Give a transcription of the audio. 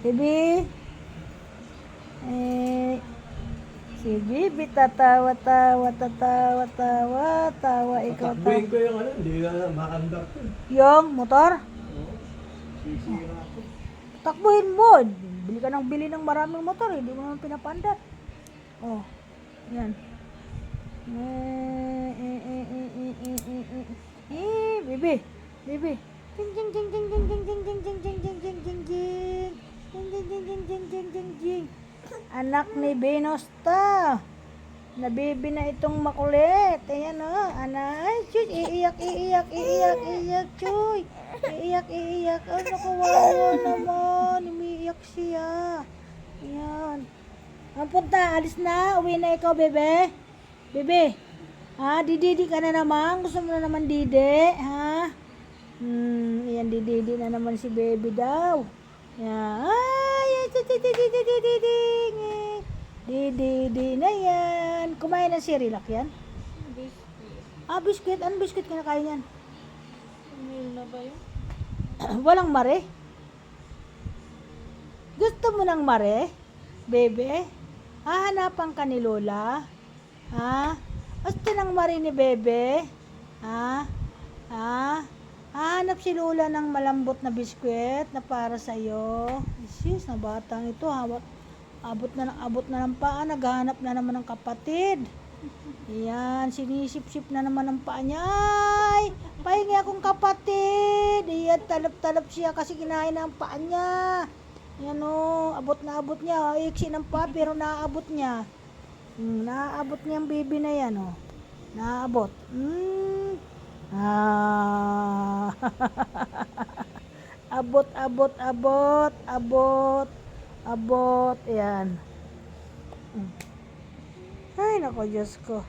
Bibi. Eh, si Bibi tatawa-tawa, tawa, ikaw Takbuhin ko yung ano, hindi na makandak ko. Yung motor, Oo. Sisira ko. takbuhin mo. Bili ka ng bili ng maraming motor, hindi mo naman pinapandat. Oh, yan. Bibi, Bibi. Jing jing jing jing jing jing jing jing jing jing jing jing jing jing. Jing jing jing jing jing jing jing jing. Anak ni Binosta. Nabibi na itong makulit. Ayan o, anay. Chuy, iiyak, chuy. Iiyak. Oh, nakuwawa naman. Umiiyak siya. Ayan. Ang punta, alis na. Uwi na ikaw, bebe. Bebe. Ha, dididi ka na naman. Gusto mo na naman didi. Ha? Ayan, dididi na naman si baby daw. Ayan. Ay, dididi na yan. Kumain ng Cerelac yan? Biscuit. Biscuit. Anong biscuit kinakain yan? Meal na ba yun? Walang mare? Gusto mo ng mare? Bebe? Hahanapan ka ni Lola? Ha? Gusto ng mare ni Bebe? Ha? Hahanap si Lola ng malambot na biskwit na para sa'yo. Sis, na batang ito. Abot na ng paa. Naghahanap na naman ng kapatid. Ayan, sinisip-sip na naman ng paa niya. Ay, pahingi akong kapatid. Ayan, talap-talap siya kasi kinain na ang paa niya. Ayan o, abot na abot niya. Iksi ng paa pero naaabot niya. Naaabot niya ang baby na yan o. Naaabot. Abot. Ayan. Ay, nako, Diyos ko.